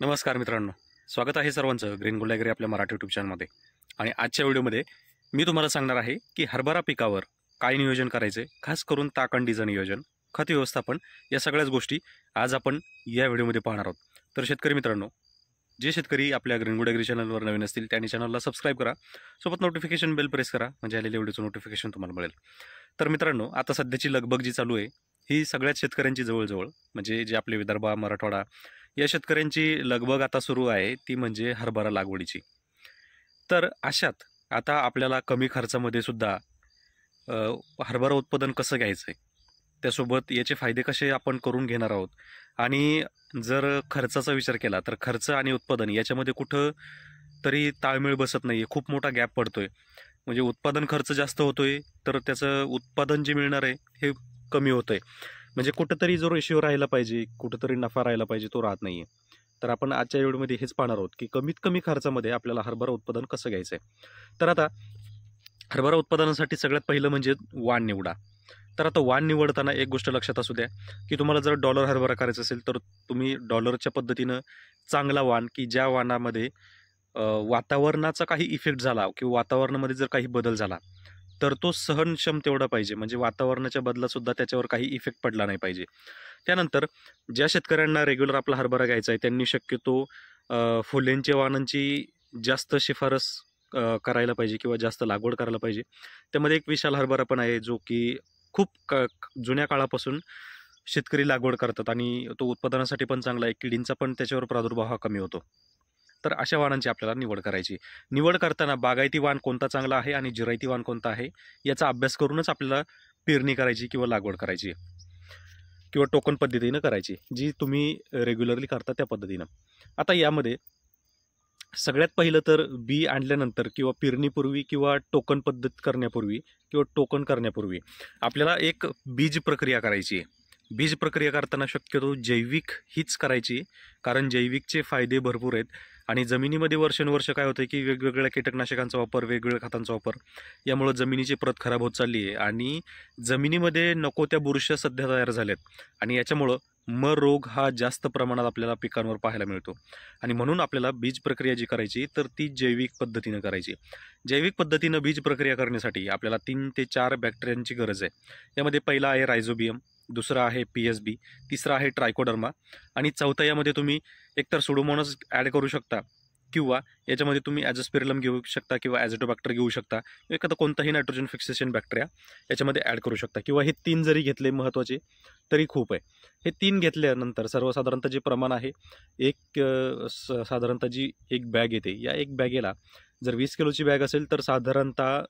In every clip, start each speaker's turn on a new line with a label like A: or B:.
A: नमस्कार मित्रांनो, स्वागत आहे सर्वांचं ग्रीन गोल्ड ॲग्री आपल्या मराठी यूट्यूब चॅनलमध्ये. आणि आजच्या व्हिडिओमध्ये मी तुम्हाला सांगणार आहे की हरभरा पिकावर काय नियोजन करायचे, खास करून ताकंडीचं नियोजन, खत व्यवस्थापन, या सगळ्याच गोष्टी आज आपण या व्हिडिओमध्ये पाहणार आहोत. तर शेतकरी मित्रांनो, जे शेतकरी आपल्या ग्रीन गोल्ड ॲग्री चॅनलवर नवीन असतील त्यांनी चॅनलला सबस्क्राईब करा, सोबत नोटिफिकेशन बेल प्रेस करा, म्हणजे आलेल्या व्हिडिओचं नोटिफिकेशन तुम्हाला मिळेल. तर मित्रांनो, आता सध्याची लगबग जी चालू आहे ही सगळ्याच शेतकऱ्यांची जवळजवळ, म्हणजे जे आपले विदर्भ, मराठवाडा या शेतकऱ्यांची लगबग आता सुरू आहे ती म्हणजे हरभरा लागवडीची. तर अशात आता आपल्याला कमी खर्चामध्ये सुद्धा हरभरा उत्पादन कसं घ्यायचं आहे, त्यासोबत याचे फायदे कसे आपण करून घेणार आहोत. आणि जर खर्चाचा विचार केला तर खर्च आणि उत्पादन याच्यामध्ये कुठं तरी ताळमेळ बसत नाही आहे, खूप मोठा गॅप पडतोय. म्हणजे उत्पादन खर्च जास्त होतोय तर त्याचं उत्पादन जे मिळणार आहे हे कमी होतंय. म्हणजे कुठंतरी जो रेशिओ राहायला पाहिजे, कुठंतरी नफा राहायला पाहिजे, तो राहत नाहीये. तर आपण आजच्या व्हिडिओमध्ये हेच पाहणार आहोत की कमीत कमी खर्चामध्ये आपल्याला हरभरा उत्पादन कसं घ्यायचं आहे. तर आता हरभरा उत्पादनासाठी सगळ्यात पहिलं म्हणजे वाण निवडा. तर आता वाण निवडताना एक गोष्ट लक्षात असू द्या की तुम्हाला जर डॉलर हरभरा करायचा असेल तर तुम्ही डॉलरच्या पद्धतीनं चांगला वाण, की ज्या वाणामध्ये वातावरणाचा काही इफेक्ट झाला किंवा वातावरणामध्ये जर काही बदल झाला तर तो सहनक्षम तेवढा पाहिजे, म्हणजे वातावरणाच्या बदलात सुद्धा त्याच्यावर काही इफेक्ट पडला नाही पाहिजे. त्यानंतर ज्या शेतकऱ्यांना रेग्युलर आपला हरभरा घ्यायचा आहे त्यांनी शक्यतो फुल्यांच्या वाणांची जास्त शिफारस करायला पाहिजे किंवा जास्त लागवड करायला पाहिजे. त्यामध्ये एक विशाल हरभरा पण आहे जो की खूप जुन्या काळापासून शेतकरी लागवड करतात आणि तो उत्पादनासाठी पण चांगला आहे, किडींचा पण त्याच्यावर प्रादुर्भाव हा कमी होतो. तर अशा वाणांची आपल्याला निवड करायची. निवड करताना बागायती वाण कोणता चांगला आहे आणि जिरायती वाण कोणता आहे याचा अभ्यास करूनच आपल्याला पेरणी करायची किंवा लागवड करायची किंवा टोकन पद्धतीनं करायची, जी तुम्ही रेग्युलरली करता त्या पद्धतीनं. आता यामध्ये सगळ्यात पहिलं तर बी आणल्यानंतर किंवा पेरणीपूर्वी किंवा टोकन पद्धत करण्यापूर्वी किंवा टोकन करण्यापूर्वी आपल्याला एक बीज प्रक्रिया करायची आहे. बीज प्रक्रिया करताना शक्यतो जैविक हीच करायची, कारण जैविकचे फायदे भरपूर आहेत. आणि जमिनीमध्ये वर्षानुवर्ष काय होतं की वेगवेगळ्या कीटकनाशकांचा वापर, वेगवेगळ्या खतांचा वापर यामुळं जमिनीची प्रत खराब होत चालली आहे आणि जमिनीमध्ये नको त्या बुरशी सध्या तयार झाल्यात आणि याच्यामुळं मर रोग हा जास्त प्रमाणात आपल्याला पिकांवर पाहायला मिळतो. आणि म्हणून आपल्याला बीज प्रक्रिया जी करायची तर ती जैविक पद्धतीनं करायची. जैविक पद्धतीनं बीज प्रक्रिया करण्यासाठी आपल्याला 3 ते 4 बॅक्टेरियांची गरज आहे. यामध्ये पहिला आहे रायझोबियम, दुसरा आहे PSB, तिसरा आहे ट्रायकोडर्मा आणि चौथा यामध्ये तुम्ही एकतर सुडोमोनास ॲड करू शकता किंवा याच्यामध्ये तुम्ही ॲझोस्पेरिलम घेऊ शकता किंवा ॲझोटोबॅक्टर घेऊ शकता, एखादा कोणताही नायट्रोजन फिक्सेशन बॅक्टेरिया याच्यामध्ये ॲड करू शकता, किंवा हे 3 जरी घेतले महत्त्वाचे तरी खूप आहे. हे 3 घेतल्यानंतर सर्वसाधारणतः जे प्रमाण आहे, एक साधारणतः जी एक बॅग येते, या एक बॅगेला जर 20 किलोची बॅग असेल तर साधारणतः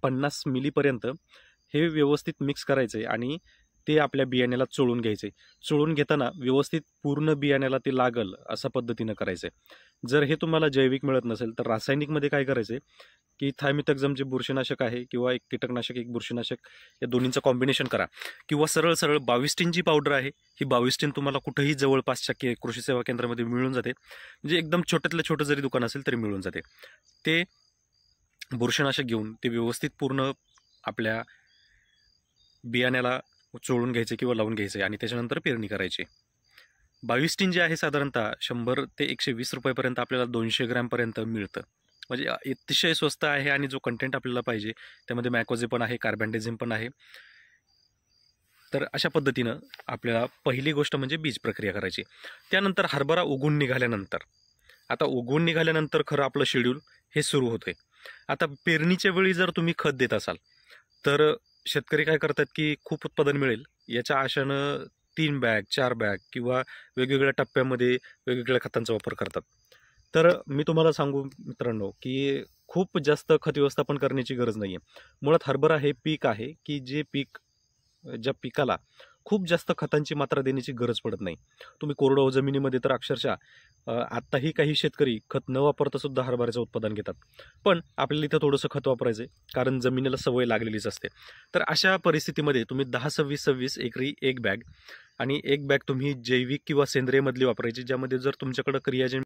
A: 50 मिलीपर्यंत हे व्यवस्थित मिक्स करायचं आहे आणि ते आपल्या बियाण्याला चोळून घ्यायचे. चोळून घेताना व्यवस्थित पूर्ण बियाण्याला ते लागल अशा पद्धतीनं करायचं आहे. जर हे तुम्हाला जैविक मिळत नसेल तर रासायनिकमध्ये काय करायचं आहे की थायमिथक्झम जे बुरशीनाशक आहे किंवा एक कीटकनाशक एक बुरशीनाशक, या दोन्हींचं कॉम्बिनेशन करा. किंवा सरळ सरळ 22 जी पावडर आहे, ही 22 तुम्हाला कुठेही जवळपासच्या कृषी सेवा केंद्रामध्ये मिळून जाते, म्हणजे एकदम छोट्यातलं छोटं जरी दुकान असेल तरी मिळून जाते. ते बुरशीनाशक घेऊन ते व्यवस्थित पूर्ण आपल्या बियाण्याला चोळून घ्यायचे किंवा लावून घ्यायचे आणि त्याच्यानंतर पेरणी करायची. 22 जे आहे साधारणतः 100 ते 120 रुपयापर्यंत आपल्याला 200 ग्रॅमपर्यंत मिळतं, म्हणजे अतिशय स्वस्त आहे. आणि जो कंटेंट आपल्याला पाहिजे त्यामध्ये मॅकोझे पण आहे, कार्बॅन्डेझिम पण आहे. तर अशा पद्धतीनं आपल्याला पहिली गोष्ट म्हणजे बीज प्रक्रिया करायची. त्यानंतर हरभरा उगवून निघाल्यानंतर, आता उगवून निघाल्यानंतर खरं आपलं शेड्यूल हे सुरू होते. आता पेरणीच्या वेळी जर तुम्ही खत देत असाल तर शेतकरी काय करतात की खूप उत्पादन मिळेल याच्या आशानं 3 बॅग 4 बॅग किंवा वेगवेगळ्या टप्प्यामध्ये वेगवेगळ्या खतांचा वापर करतात. तर मी तुम्हाला सांगू मित्रांनो की खूप जास्त खत व्यवस्थापन करण्याची गरज नाही आहे. मुळात हरभरा हे पीक आहे की जे पीक, ज्या पिकाला खूप जास्त खतांची मात्रा देण्याची गरज पडत नाही. तुम्ही कोरडवाहू जमिनीमध्ये तर अक्षरशः आत्ताही काही शेतकरी खत न वापरता सुद्धा हरभऱ्याचं उत्पादन घेतात. पण आपल्याला इथं थोडंसं खत वापरायचं आहे कारण जमिनीला सवय लागलेलीच असते. तर अशा परिस्थितीमध्ये तुम्ही 10-26-26 एकरी एक बॅग आणि एक बॅग तुम्ही जैविक किंवा सेंद्रियमधली वापरायची, ज्यामध्ये जर तुमच्याकडं क्रियाजन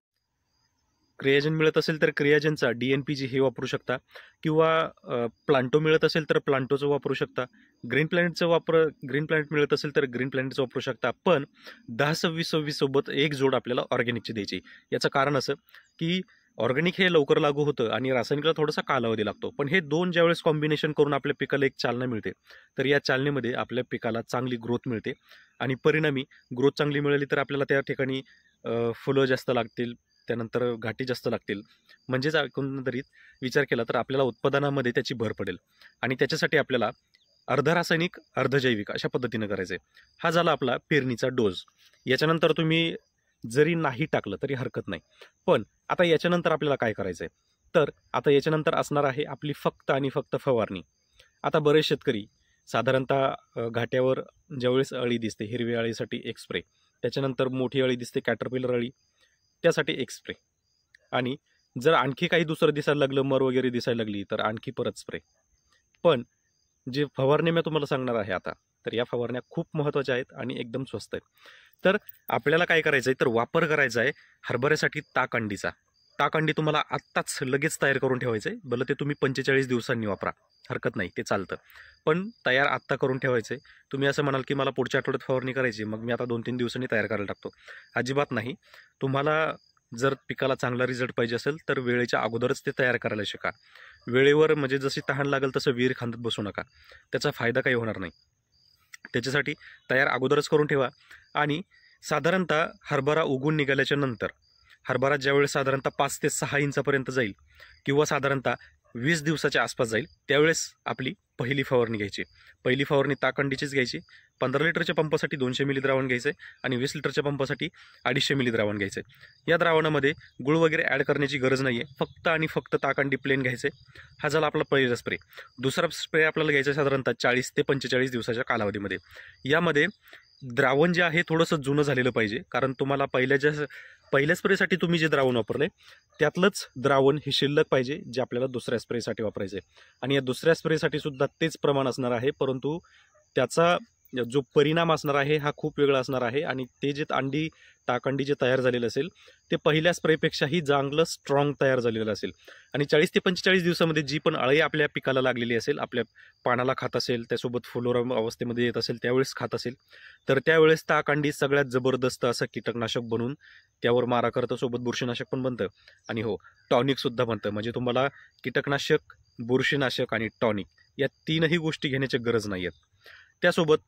A: क्रियाजन मिळत असेल तर क्रियाजनचा DNPG हे वापरू शकता, किंवा प्लांटो मिळत असेल तर प्लांटोचं वापरू शकता. ग्रीन प्लॅनेट मिळत असेल तर ग्रीन प्लॅनेटचं वापरू शकता. पण 10-26-26 सोबत एक जोड आपल्याला ऑर्गॅनिकची द्यायची. याचं कारण असं की ऑर्गॅनिक हे लवकर लागू होतं आणि रासायनिकला थोडासा कालावधी लागतो. पण हे दोन ज्यावेळेस कॉम्बिनेशन करून आपल्या पिकाला एक चालना मिळते, तर या चालनेमध्ये आपल्या पिकाला चांगली ग्रोथ मिळते आणि परिणामी ग्रोथ चांगली मिळाली तर आपल्याला त्या ठिकाणी फुलं जास्त लागतील, त्यानंतर घाटी जास्त लागतील. म्हणजेच एकंदरीत विचार केला तर आपल्याला उत्पादनामध्ये त्याची भर पडेल. आणि त्याच्यासाठी आपल्याला अर्ध रासायनिक अर्ध जैविक अशा पद्धतीनं करायचं आहे. हा झाला आपला पेरणीचा डोस. याच्यानंतर तुम्ही जरी नाही टाकलं तरी हरकत नाही. पण आता याच्यानंतर आपल्याला काय करायचं आहे, तर आता याच्यानंतर असणार आहे आपली फक्त आणि फक्त फवारणी. आता बरेच शेतकरी साधारणतः घाट्यावर ज्यावेळेस अळी दिसते, हिरवी अळीसाठी एक स्प्रे, त्याच्यानंतर मोठी अळी दिसते कॅटरपिलर अळी, त्यासाठी एक स्प्रे, आणि जर आणखी काही दुसरं दिसायला लागलं, मर वगैरे दिसायला लागली तर आणखी परत स्प्रे. पण जे फवारणी मी तुम्हाला सांगणार आहे आता, तर या फवारण्या खूप महत्त्वाच्या आहेत आणि एकदम स्वस्त आहेत. तर आपल्याला काय करायचं आहे, तर वापर करायचा आहे हरभऱ्यासाठी ताकअंडीचा. ताकअंडी तुम्हाला आत्ताच लगेच तयार करून ठेवायचं आहे. भलं ते तुम्ही 45 दिवसांनी वापरा, हरकत नाही, ते चालतं. पण तयार आत्ता करून ठेवायचं आहे. तुम्ही असं म्हणाल की मला पुढच्या आठवड्यात फवारणी करायची, मग मी आता 2-3 दिवसांनी तयार करायला टाकतो. अजिबात नाही. तुम्हाला जर पिकाला चांगला रिझल्ट पाहिजे असेल तर वेळेच्या अगोदरच ते तयार करायला शिका. वेळेवर म्हणजे जशी तहान लागेल तसं विहीर खांदत बसू नका, त्याचा फायदा काही होणार नाही. त्याच्यासाठी तयार अगोदरच करून ठेवा. आणि साधारणतः हरभरा उगून निघाल्याच्या नंतर, हरभरा ज्यावेळेस साधारणतः 5 ते 6 इंचापर्यंत जाईल किंवा साधारणतः 20 दिवसाच्या आसपास जाईल, त्यावेळेस आपली पहिली फवारणी घ्यायची. पहिली फवारणी ताकअंडीचीच घ्यायची. 15 लिटरच्या पंपासाठी 200 मिली द्रावण घ्यायचं आहे आणि 20 लिटरच्या पंपासाठी 250 मिली द्रावण घ्यायचं आहे. या द्रावणामध्ये गुळ वगैरे ॲड करण्याची गरज नाही आहे, फक्त आणि फक्त ताकअंडी प्लेन घ्यायचं आहे. हा झाला आपला पहिला स्प्रे. दुसरा स्प्रे आपल्याला घ्यायचा साधारणतः 40 ते 45 दिवसाच्या कालावधीमध्ये. यामध्ये द्रावण जे आहे थोडंसं जुनं झालेलं पाहिजे, कारण तुम्हाला पहिल्या स्प्रेसाठी तुम्ही जे द्रावण वापरले त्यातलंच द्रावण हे शिल्लक पाहिजे, जे आपल्याला दुसऱ्या स्प्रेसाठी वापरायचं आहे. आणि या दुसऱ्या स्प्रेसाठी सुद्धा तेच प्रमाण असणार आहे, परंतु त्याचा जो परिणाम असणार आहे हा खूप वेगळा असणार आहे. आणि ते जे ताकअंडी जे तयार झालेलं असेल ते पहिल्या स्प्रेपेक्षाही चांगलं स्ट्रॉंग तयार झालेलं असेल. आणि 40 ते 45 दिवसामध्ये जी पण अळी आपल्या पिकाला लागलेली असेल, आपल्या पानाला खात असेल, त्यासोबत फुलोरा अवस्थेमध्ये येत असेल, त्यावेळेस खात असेल, तर त्यावेळेस ताकअंडी सगळ्यात जबरदस्त असं कीटकनाशक बनून त्यावर मारा करतं. सोबत बुरशीनाशक पण बनतं आणि हो, टॉनिकसुद्धा बनतं. म्हणजे तुम्हाला कीटकनाशक, बुरशीनाशक आणि टॉनिक या तीनही गोष्टी घेण्याची गरज नाही आहेत. त्यासोबत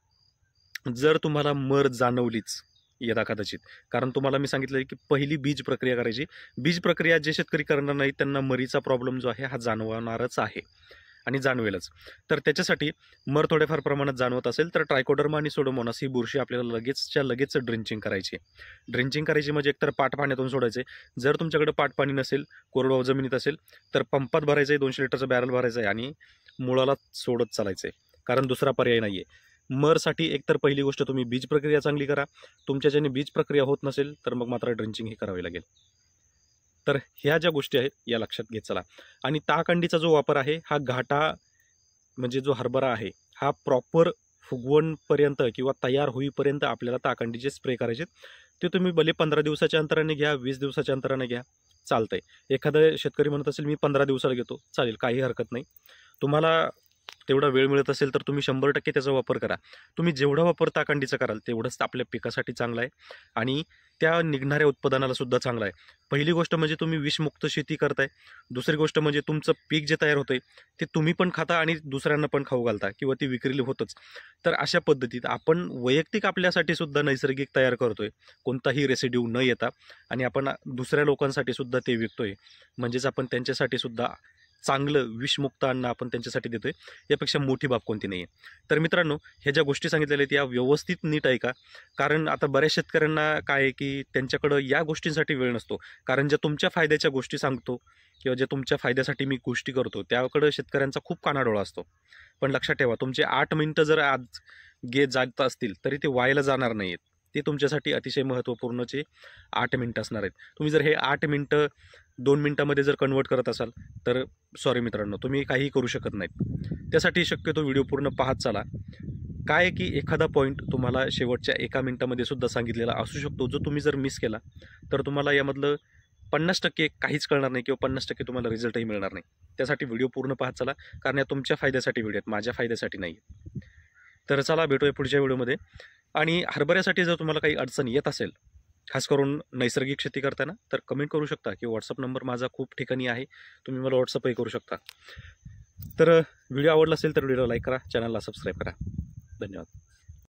A: जर तुम्हाला मर जाणवलीच यदा कदाचित, कारण तुम्हाला मी सांगितलं की पहिली बीज प्रक्रिया करायची. बीज प्रक्रिया जे शेतकरी करणार नाही त्यांना मरीचा प्रॉब्लेम जो आहे हा जाणवणारच आहे आणि जाणवेलच. तर त्याच्यासाठी मर थोड्याफार प्रमाणात जाणवत असेल तर ट्रायकोडर्मा आणि सोडोमोनास ही बुरशी आपल्याला लगेच ड्रिंचिंग करायची. ड्रिंचिंग करायची म्हणजे एकतर पाट पाण्यातून सोडायचे. जर तुमच्याकडे पाट पाणी नसेल, कोरडवाहू जमिनीत असेल, तर पंपात भरायचं आहे, 200 लिटरचं बॅरल भरायचं आहे आणि मुळाला सोडत चालायचं आहे, कारण दुसरा पर्याय नाही आहे. मरसाठी एकतर पहिली गोष्ट तुम्ही बीज प्रक्रिया चांगली करा. तुमच्या ज्याने बीज प्रक्रिया होत नसेल तर मग मात्र ड्रिंचिंग ही करावी लागेल. तर ह्या ज्या गोष्टी आहेत या लक्षात घेत चला. आणि ताकअंडीचा जो वापर आहे हा घाटा म्हणजे जो हरभरा आहे हा प्रॉपर फुगवणपर्यंत किंवा तयार होईपर्यंत आपल्याला ताकअंडीचे स्प्रे करायचे. ते तुम्ही भले 15 दिवसाच्या अंतराने घ्या, 20 दिवसाच्या अंतराने घ्या, चालतंय. एखादा शेतकरी म्हणत असेल मी 15 दिवसाला घेतो, चालेल, काही हरकत नाही. तुम्हाला तेवढा वेळ मिळत असेल तर तुम्ही 100% त्याचा वापर करा. तुम्ही जेवढा वापर ताकअंडीचा कराल तेवढंच आपल्या पिकासाठी चांगलं आहे आणि त्या निघणाऱ्या उत्पादनाला सुद्धा चांगलं आहे. पहिली गोष्ट म्हणजे तुम्ही विषमुक्त शेती करताय. दुसरी गोष्ट म्हणजे तुमचं पीक जे तयार होतंय ते तुम्ही पण खाता आणि दुसऱ्यांना पण खाऊ घालता किंवा ती विक्री होतच. तर अशा पद्धतीत आपण वैयक्तिक आपल्यासाठी सुद्धा नैसर्गिक तयार करतोय, कोणताही रेसिड्यू न येता, आणि आपण दुसऱ्या लोकांसाठी सुद्धा ते विकतोय. म्हणजेच आपण त्यांच्यासाठी सुद्धा चांगलं विषमुक्त अन्न आपण त्यांच्यासाठी देतोय. यापेक्षा मोठी बाब कोणती नाही आहे. तर मित्रांनो, ह्या ज्या गोष्टी सांगितलेल्या आहेत या व्यवस्थित नीट ऐका, कारण आता बऱ्याच शेतकऱ्यांना काय आहे की त्यांच्याकडं या गोष्टींसाठी वेळ नसतो. कारण ज्या तुमच्या फायद्याच्या गोष्टी सांगतो किंवा ज्या तुमच्या फायद्यासाठी मी गोष्टी करतो त्याकडं शेतकऱ्यांचा खूप कानाडोळा असतो. पण लक्षात ठेवा, तुमचे 8 मिनिटं जर आज जात असतील तरी ते वायाला जाणार नाही आहेत. ते तुमच्यासाठी अतिशय महत्त्वपूर्णचे 8 मिनिटं असणार आहेत. तुम्ही जर हे 8 मिनिटं 2 मिनिटांमध्ये जर कन्वर्ट करत असाल तर सॉरी मित्रांनो, तुम्ही काहीही करू शकत नाहीत. त्यासाठी शक्यतो व्हिडिओ पूर्ण पाहत चला. काय की एखादा पॉईंट तुम्हाला शेवटच्या 1 मिनिटामध्ये सुद्धा सांगितलेला असू शकतो, जो तुम्ही जर मिस केला तर तुम्हाला यामधलं 50% काहीच कळणार नाही किंवा 50% तुम्हाला रिझल्टही मिळणार नाही. त्यासाठी व्हिडिओ पूर्ण पाहत चला, कारण या तुमच्या फायद्यासाठी व्हिडिओ आहेत, माझ्या फायद्यासाठी नाही. तर चला भेटूया पुढच्या व्हिडिओमध्ये. आणि हरभऱ्यासाठी जर तुम्हाला काही अडचण येत असेल, खास करून नैसर्गिक शेती करताना, तर कमेंट करू शकता किंवा व्हॉट्सअप नंबर माझा खूप ठिकाणी आहे, तुम्ही मला व्हॉट्सअपही करू शकता. तर व्हिडिओ आवडला असेल तर व्हिडिओला लाईक करा, चॅनलला सबस्क्राईब करा. धन्यवाद.